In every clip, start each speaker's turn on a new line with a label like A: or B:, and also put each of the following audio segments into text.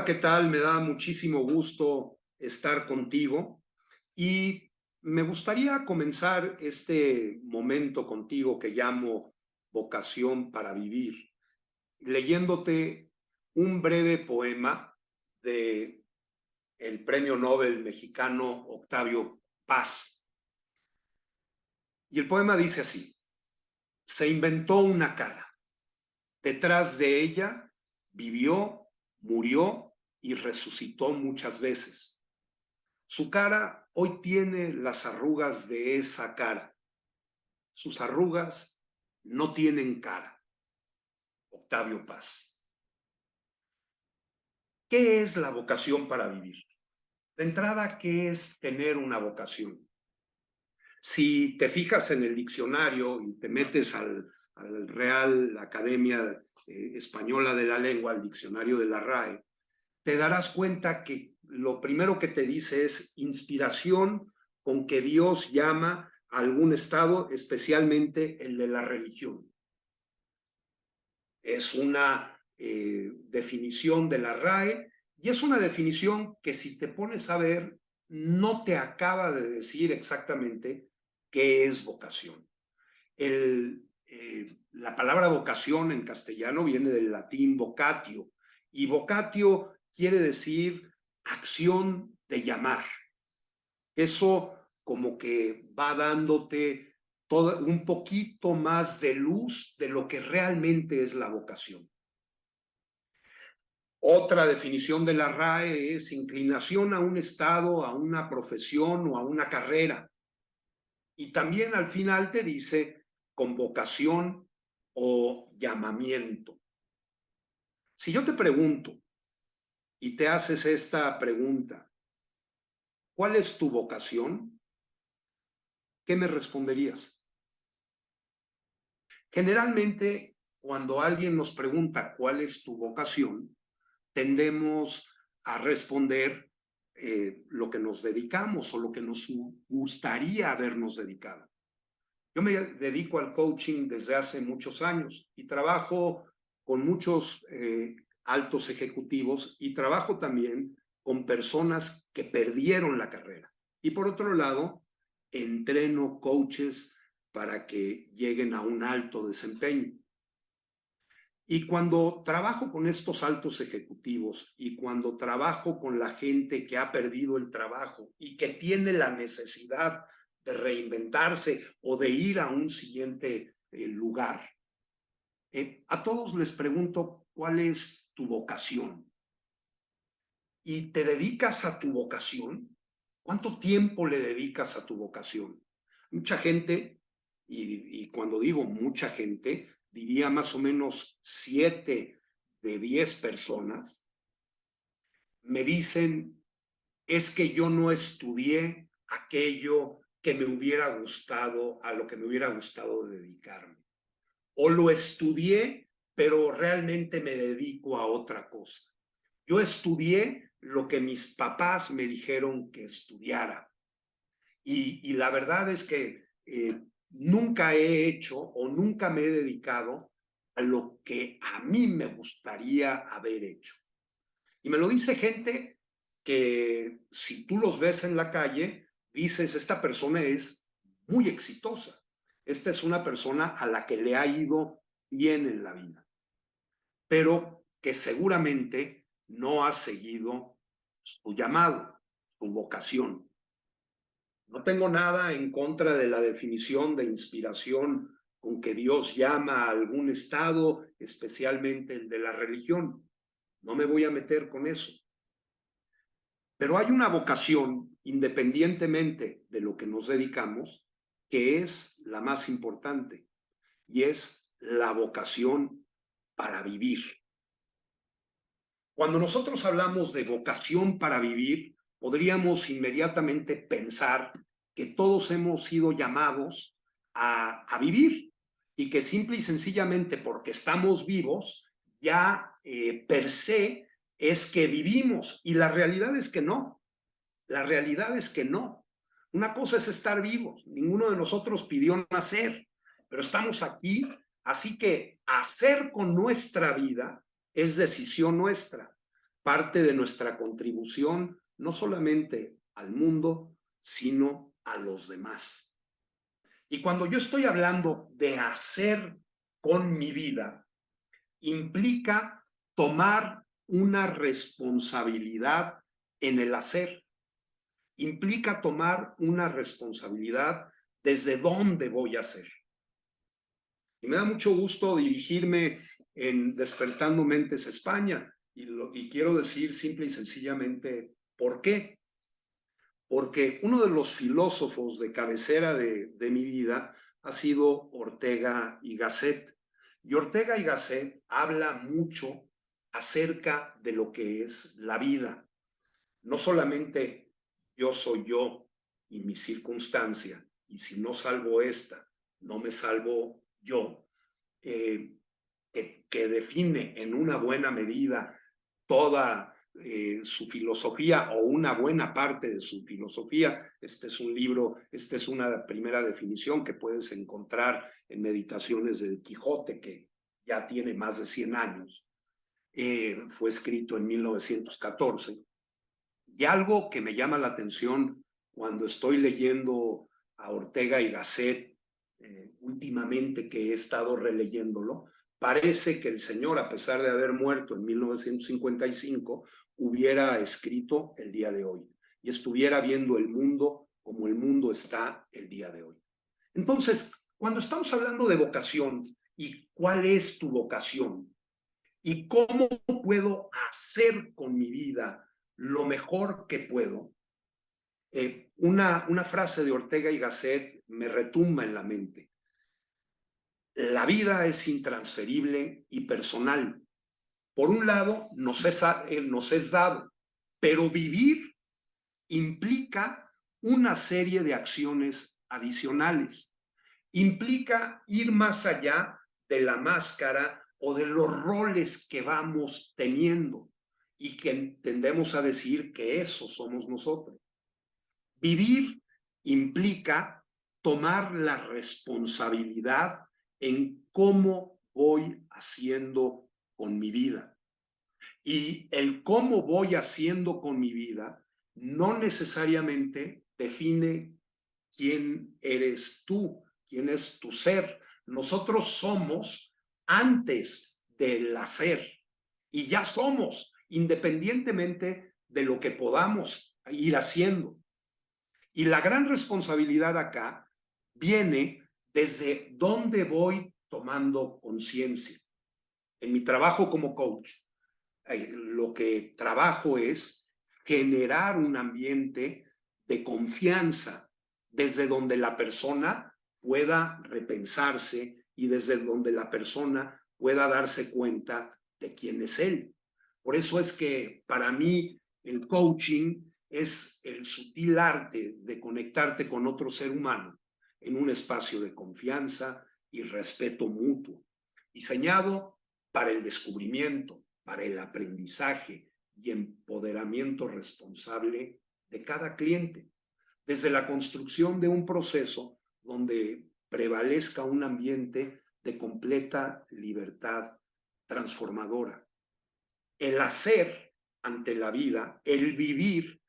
A: Hola, ¿qué tal? Me da muchísimo gusto estar contigo y me gustaría comenzar este momento contigo que llamo vocación para vivir, leyéndote un breve poema de el premio Nobel mexicano Octavio Paz. Y el poema dice así: se inventó una cara, detrás de ella vivió, murió y resucitó muchas veces. Su cara hoy tiene las arrugas de esa cara. Sus arrugas no tienen cara. Octavio Paz. ¿Qué es la vocación para vivir? De entrada, ¿qué es tener una vocación? Si te fijas en el diccionario y te metes al Real Academia Española de la Lengua, al diccionario de la RAE, te darás cuenta que lo primero que te dice es inspiración con que Dios llama a algún estado, especialmente el de la religión. Es una definición de la RAE y es una definición que, si te pones a ver, no te acaba de decir exactamente qué es vocación. La palabra vocación en castellano viene del latín vocatio, y vocatio quiere decir acción de llamar. Eso como que va dándote un poquito más de luz de lo que realmente es la vocación. Otra definición de la RAE es inclinación a un estado, a una profesión o a una carrera. Y también al final te dice convocación o llamamiento. Si yo te pregunto y te haces esta pregunta, ¿cuál es tu vocación? ¿Qué me responderías? Generalmente, cuando alguien nos pregunta cuál es tu vocación, tendemos a responder lo que nos dedicamos o lo que nos gustaría habernos dedicado. Yo me dedico al coaching desde hace muchos años y trabajo con muchos altos ejecutivos y trabajo también con personas que perdieron la carrera. Y por otro lado, entreno coaches para que lleguen a un alto desempeño. Y cuando trabajo con estos altos ejecutivos y cuando trabajo con la gente que ha perdido el trabajo y que tiene la necesidad de reinventarse o de ir a un siguiente lugar, a todos les pregunto cuál es tu vocación. ¿Y te dedicas a tu vocación? ¿Cuánto tiempo le dedicas a tu vocación? Mucha gente, y cuando digo mucha gente, diría más o menos 7 de 10 personas, me dicen, es que yo no estudié aquello que me hubiera gustado, a lo que me hubiera gustado dedicarme. O lo estudié, pero realmente me dedico a otra cosa. Yo estudié lo que mis papás me dijeron que estudiara. Y la verdad es que nunca he hecho o nunca me he dedicado a lo que a mí me gustaría haber hecho. Y me lo dice gente que, si tú los ves en la calle, dices, esta persona es muy exitosa. Esta es una persona a la que le ha ido bien en la vida, pero que seguramente no ha seguido su llamado, su vocación. No tengo nada en contra de la definición de inspiración con que Dios llama a algún estado, especialmente el de la religión. No me voy a meter con eso. Pero hay una vocación, independientemente de lo que nos dedicamos, que es la más importante, y es la vocación para vivir. Cuando nosotros hablamos de vocación para vivir, podríamos inmediatamente pensar que todos hemos sido llamados a vivir y que simple y sencillamente porque estamos vivos, ya per se es que vivimos. Y la realidad es que no. La realidad es que no. Una cosa es estar vivos. Ninguno de nosotros pidió nacer, pero estamos aquí. Así que hacer con nuestra vida es decisión nuestra. parte de nuestra contribución no solamente al mundo, sino a los demás. Y cuando yo estoy hablando de hacer con mi vida, implica tomar una responsabilidad en el hacer. Implica tomar una responsabilidad desde dónde voy a hacer. Y me da mucho gusto dirigirme en Despertando Mentes España. Y quiero decir simple y sencillamente, ¿por qué? Porque uno de los filósofos de cabecera de mi vida ha sido Ortega y Gasset. Y Ortega y Gasset habla mucho acerca de lo que es la vida. No solamente yo soy yo y mi circunstancia, y si no salvo esta, no me salvo yo, que define en una buena medida toda su filosofía o una buena parte de su filosofía. Este es un libro, esta es una primera definición que puedes encontrar en Meditaciones del Quijote, que ya tiene más de 100 años. Fue escrito en 1914. Y algo que me llama la atención cuando estoy leyendo a Ortega y Gasset, últimamente que he estado releyéndolo, parece que el señor, a pesar de haber muerto en 1955, hubiera escrito el día de hoy y estuviera viendo el mundo como el mundo está el día de hoy. Entonces, cuando estamos hablando de vocación y cuál es tu vocación y cómo puedo hacer con mi vida lo mejor que puedo, una frase de Ortega y Gasset me retumba en la mente. La vida es intransferible y personal. Por un lado, nos es dado, pero vivir implica una serie de acciones adicionales. Implica ir más allá de la máscara o de los roles que vamos teniendo y que tendemos a decir que eso somos nosotros. Vivir implica tomar la responsabilidad en cómo voy haciendo con mi vida. Y el cómo voy haciendo con mi vida no necesariamente define quién eres tú, quién es tu ser. Nosotros somos antes del hacer y ya somos, independientemente de lo que podamos ir haciendo. Y la gran responsabilidad acá viene desde dónde voy tomando conciencia. En mi trabajo como coach, lo que trabajo es generar un ambiente de confianza desde donde la persona pueda repensarse y desde donde la persona pueda darse cuenta de quién es él. Por eso es que para mí el coaching es el sutil arte de conectarte con otro ser humano en un espacio de confianza y respeto mutuo, diseñado para el descubrimiento, para el aprendizaje y empoderamiento responsable de cada cliente, desde la construcción de un proceso donde prevalezca un ambiente de completa libertad transformadora. El hacer ante la vida, el vivir,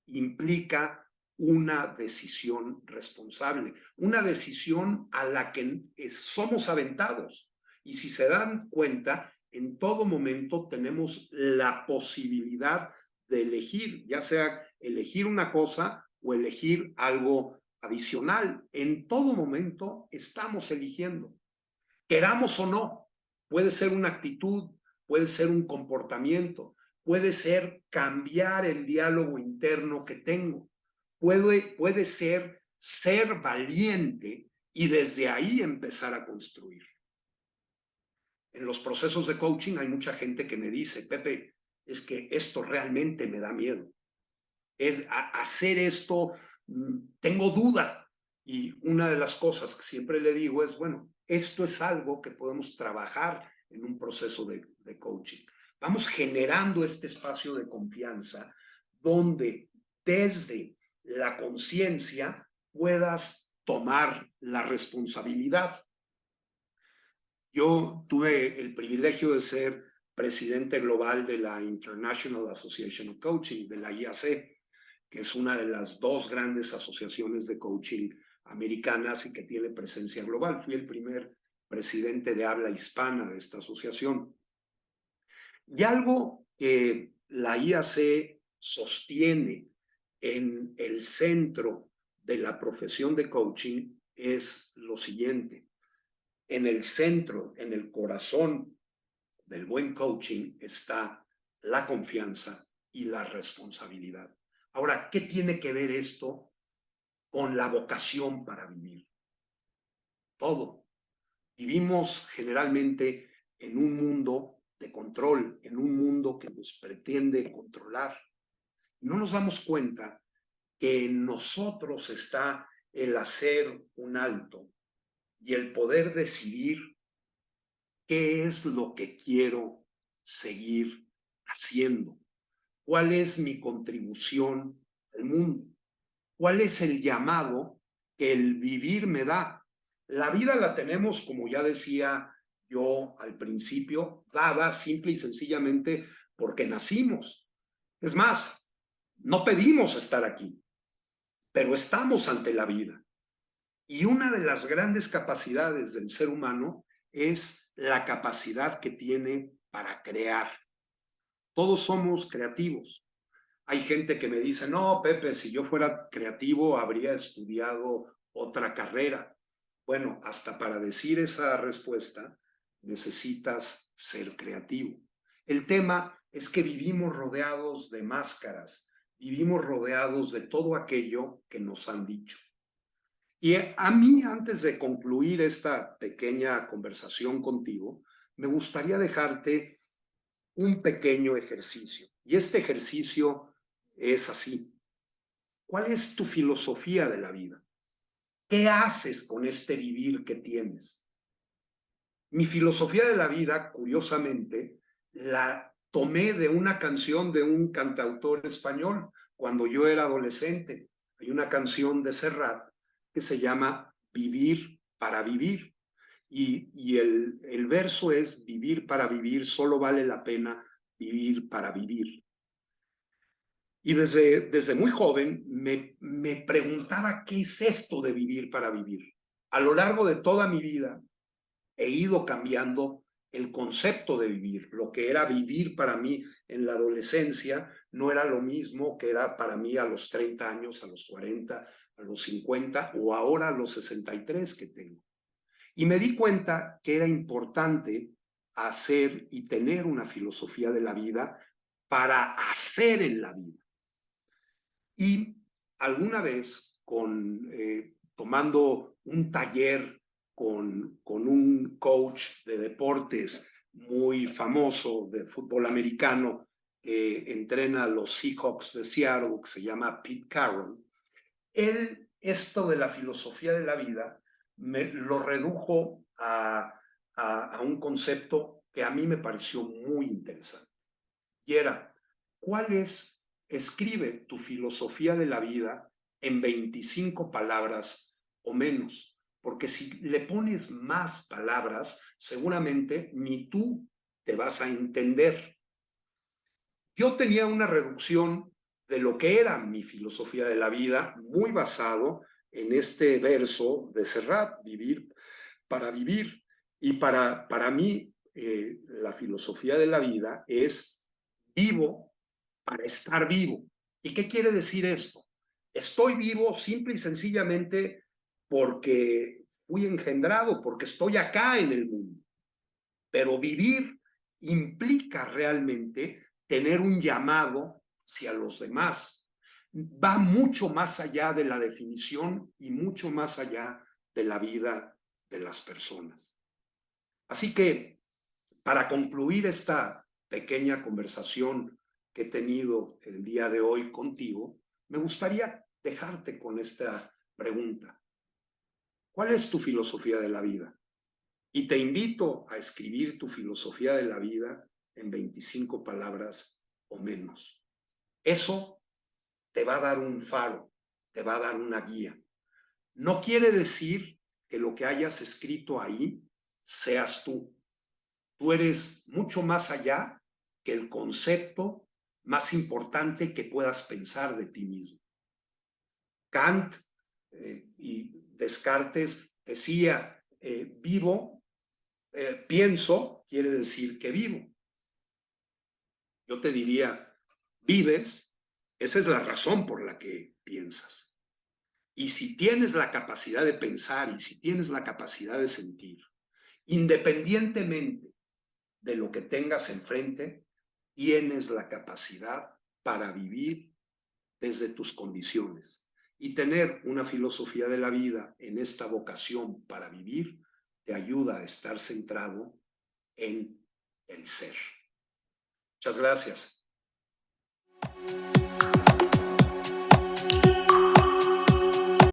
A: implica una decisión responsable, una decisión a la que somos aventados. Y si se dan cuenta, en todo momento tenemos la posibilidad de elegir, ya sea elegir una cosa o elegir algo adicional. En todo momento estamos eligiendo, queramos o no. Puede ser una actitud, puede ser un comportamiento, puede ser cambiar el diálogo interno que tengo, puede ser valiente y desde ahí empezar a construir. En los procesos de coaching hay mucha gente que me dice, Pepe, es que esto realmente me da miedo. Hacer esto, tengo duda. Y una de las cosas que siempre le digo es, bueno, esto es algo que podemos trabajar en un proceso de coaching. Vamos generando este espacio de confianza donde desde la conciencia puedas tomar la responsabilidad. Yo tuve el privilegio de ser presidente global de la International Association of Coaching, de la IAC, que es una de las dos grandes asociaciones de coaching americanas y que tiene presencia global. Fui el primer presidente de habla hispana de esta asociación. Y algo que la IAC sostiene en el centro de la profesión de coaching es lo siguiente. En el centro, en el corazón del buen coaching está la confianza y la responsabilidad. Ahora, ¿qué tiene que ver esto con la vocación para vivir? Todo. Vivimos generalmente en un mundo de control, en un mundo que nos pretende controlar. No nos damos cuenta que en nosotros está el hacer un alto y el poder decidir qué es lo que quiero seguir haciendo, cuál es mi contribución al mundo, cuál es el llamado que el vivir me da. La vida la tenemos, como ya decía yo al principio, dada simple y sencillamente porque nacimos. Es más, no pedimos estar aquí, pero estamos ante la vida. Y una de las grandes capacidades del ser humano es la capacidad que tiene para crear. Todos somos creativos. Hay gente que me dice, no, Pepe, si yo fuera creativo habría estudiado otra carrera. Bueno, hasta para decir esa respuesta necesitas ser creativo. El tema es que vivimos rodeados de máscaras, vivimos rodeados de todo aquello que nos han dicho. Y a mí, antes de concluir esta pequeña conversación contigo, me gustaría dejarte un pequeño ejercicio. Y este ejercicio es así. ¿Cuál es tu filosofía de la vida? ¿Qué haces con este vivir que tienes? Mi filosofía de la vida, curiosamente, la tomé de una canción de un cantautor español cuando yo era adolescente. Hay una canción de Serrat que se llama Vivir para vivir. Y el verso es: vivir para vivir, solo vale la pena vivir para vivir. Y desde muy joven me preguntaba qué es esto de vivir para vivir. A lo largo de toda mi vida he ido cambiando el concepto de vivir. Lo que era vivir para mí en la adolescencia no era lo mismo que era para mí a los 30 años, a los 40, a los 50 o ahora a los 63 que tengo. Y me di cuenta que era importante hacer y tener una filosofía de la vida para hacer en la vida. Y alguna vez, tomando un taller con un coach de deportes muy famoso de fútbol americano que entrena a los Seahawks de Seattle, que se llama Pete Carroll, él esto de la filosofía de la vida me lo redujo a un concepto que a mí me pareció muy interesante. Y era, escribe tu filosofía de la vida en 25 palabras o menos, porque si le pones más palabras, seguramente ni tú te vas a entender. Yo tenía una reducción de lo que era mi filosofía de la vida, muy basado en este verso de Serrat, vivir para vivir. Y para mí, la filosofía de la vida es vivo para estar vivo. ¿Y qué quiere decir esto? Estoy vivo simple y sencillamente porque fui engendrado, porque estoy acá en el mundo. Pero vivir implica realmente tener un llamado hacia los demás. Va mucho más allá de la definición y mucho más allá de la vida de las personas. Así que, para concluir esta pequeña conversación que he tenido el día de hoy contigo, me gustaría dejarte con esta pregunta. ¿Cuál es tu filosofía de la vida? Y te invito a escribir tu filosofía de la vida en 25 palabras o menos. Eso te va a dar un faro, te va a dar una guía. No quiere decir que lo que hayas escrito ahí seas tú. Tú eres mucho más allá que el concepto más importante que puedas pensar de ti mismo. Kant y Descartes decía, pienso quiere decir que vivo. Yo te diría, vives, esa es la razón por la que piensas. Y si tienes la capacidad de pensar y si tienes la capacidad de sentir, independientemente de lo que tengas enfrente, tienes la capacidad para vivir desde tus condiciones. Y tener una filosofía de la vida en esta vocación para vivir te ayuda a estar centrado en el ser. Muchas gracias.